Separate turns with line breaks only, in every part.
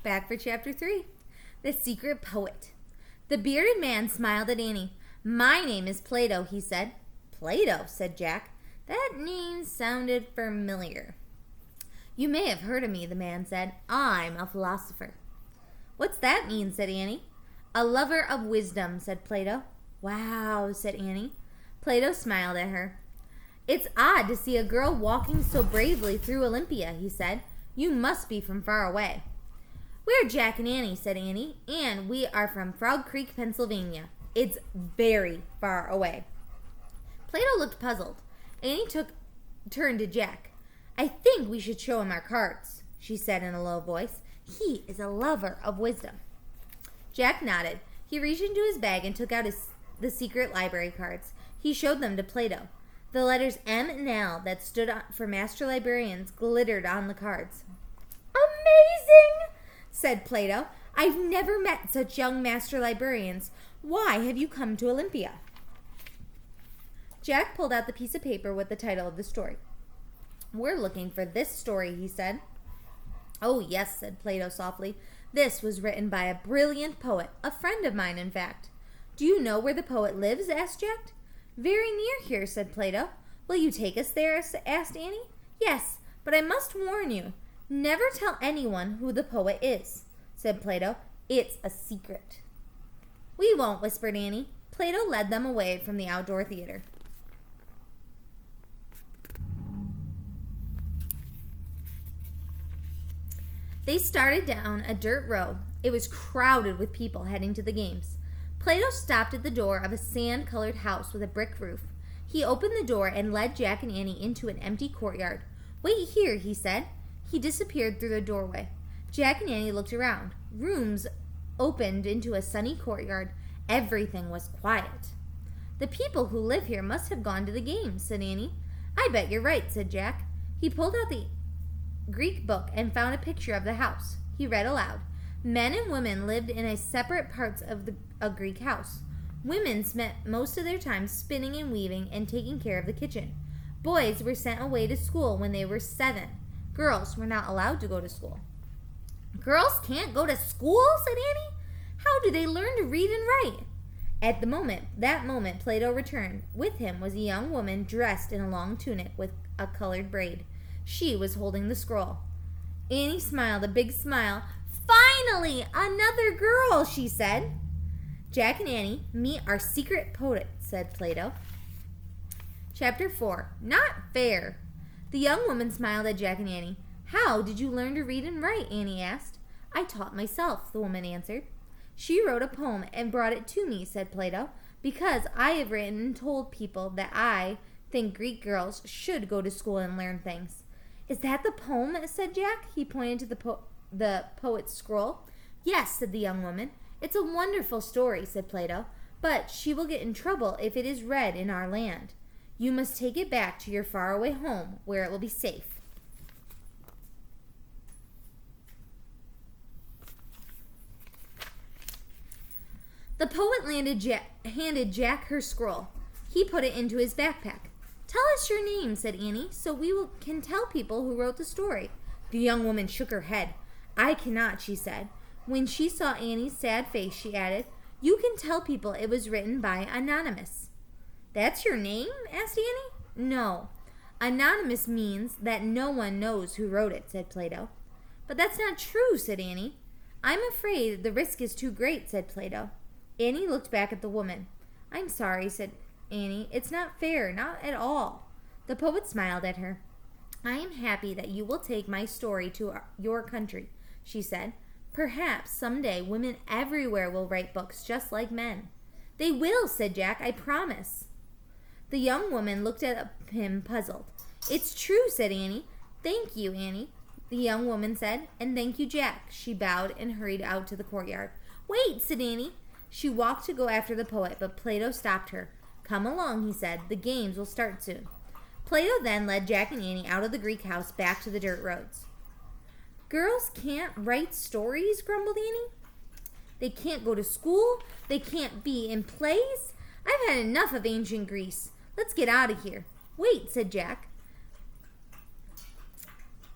back for Chapter 3. The Secret Poet. The bearded man smiled at Annie. "My name is Plato," he said. "Plato," said Jack. That name sounded familiar. "You may have heard of me," the man said. "I'm a philosopher." "What's that mean?" said Annie. "A lover of wisdom," said Plato. "Wow," said Annie. Plato smiled at her. "It's odd to see a girl walking so bravely through Olympia," he said. "You must be from far away." "We're Jack and Annie," said Annie, "and we are from Frog Creek, Pennsylvania. It's very far away." Plato looked puzzled. Annie turned to Jack. "I think we should show him our cards," she said in a low voice. "He is a lover of wisdom." Jack nodded. He reached into his bag and took out the secret library cards. He showed them to Plato. The letters M and L that stood for Master Librarians glittered on the cards. "Amazing!" said Plato. "I've never met such young Master Librarians. Why have you come to Olympia?" Jack pulled out the piece of paper with the title of the story. "We're looking for this story," he said. "Oh, yes," said Plato softly. "This was written by a brilliant poet, a friend of mine, in fact." "Do you know where the poet lives?" asked Jack. "Very near here," said Plato. "Will you take us there?" asked Annie. "Yes, but I must warn you. Never tell anyone who the poet is," said Plato. "It's a secret." "We won't," whispered Annie. Plato led them away from the outdoor theater. They started down a dirt road. It was crowded with people heading to the games. Plato stopped at the door of a sand-colored house with a brick roof. He opened the door and led Jack and Annie into an empty courtyard. "Wait here," he said. He disappeared through the doorway. Jack and Annie looked around. Rooms opened into a sunny courtyard. Everything was quiet. "The people who live here must have gone to the games," said Annie. "I bet you're right," said Jack. He pulled out the Greek book and found a picture of the house. He read aloud. Men and women lived in separate parts of a Greek house. Women spent most of their time spinning and weaving and taking care of the kitchen. Boys were sent away to school when they were 7. Girls were not allowed to go to school. "Girls can't go to school?" said Annie. "How do they learn to read and write?" At that moment, Plato returned. With him was a young woman dressed in a long tunic with a colored braid. She was holding the scroll. Annie smiled a big smile. "Finally, another girl," she said. "Jack and Annie, meet our secret poet," said Plato. Chapter 4. Not Fair. The young woman smiled at Jack and Annie. "How did you learn to read and write?" Annie asked. "I taught myself," the woman answered. "She wrote a poem and brought it to me," said Plato, "because I have written and told people that I think Greek girls should go to school and learn things." "Is that the poem?" said Jack. He pointed to the poet's scroll. "Yes," said the young woman. "It's a wonderful story," said Plato, "but she will get in trouble if it is read in our land. You must take it back to your faraway home where it will be safe." The poet handed Jack her scroll. He put it into his backpack. "Tell us your name," said Annie, "so we can tell people who wrote the story." The young woman shook her head. "I cannot," she said. When she saw Annie's sad face, she added, "You can tell people it was written by Anonymous." "That's your name?" asked Annie. "No. Anonymous means that no one knows who wrote it," said Plato. "But that's not true," said Annie. "I'm afraid the risk is too great," said Plato. Annie looked back at the woman. "I'm sorry," said Annie. "It's not fair, not at all." The poet smiled at her. "I am happy that you will take my story to your country," she said. "Perhaps someday women everywhere will write books just like men." "They will," said Jack. "I promise." The young woman looked at him puzzled. "It's true," said Annie. "Thank you, Annie," the young woman said. "And thank you, Jack." She bowed and hurried out to the courtyard. "Wait," said Annie. She walked to go after the poet, but Plato stopped her. "Come along," he said. "The games will start soon." Plato then led Jack and Annie out of the Greek house back to the dirt roads. "Girls can't write stories," grumbled Annie. "They can't go to school. They can't be in plays. I've had enough of ancient Greece. Let's get out of here." "Wait," said Jack.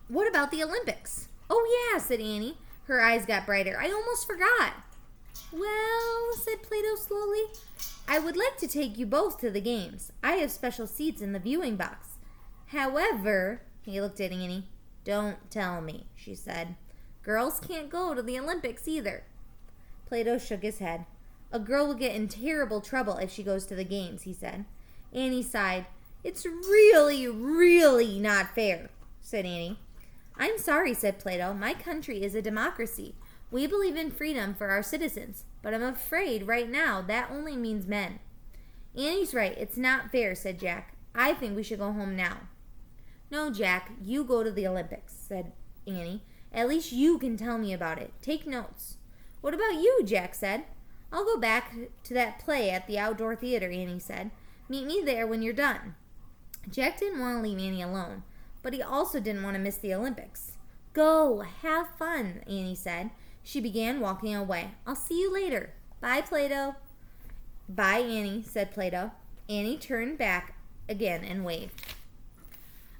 "What about the Olympics?" "Oh, yeah," said Annie. Her eyes got brighter. I almost forgot. Well, said Plato slowly, I would like to take you both to the games. I have special seats in the viewing box. However, he looked at Annie. Don't tell me, she said. Girls can't go to the Olympics either. Plato shook his head. A girl will get in terrible trouble if she goes to the games, he said. Annie sighed. It's really, really not fair, said Annie. I'm sorry, said Plato. My country is a democracy. We believe in freedom for our citizens, but I'm afraid right now that only means men. Annie's right. It's not fair, said Jack. I think we should go home now. No, Jack, you go to the Olympics, said Annie. At least you can tell me about it. Take notes. What about you? Jack said. I'll go back to that play at the outdoor theater, Annie said. Meet me there when you're done. Jack didn't want to leave Annie alone, but he also didn't want to miss the Olympics. Go, have fun, Annie said. She began walking away. I'll see you later. Bye, Plato. Bye, Annie, said Plato. Annie turned back again and waved.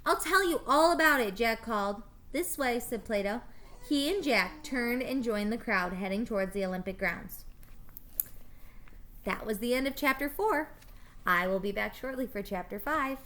I'll tell you all about it, Jack called. This way, said Plato. He and Jack turned and joined the crowd heading towards the Olympic grounds. That was the end of Chapter 4. I will be back shortly for Chapter 5.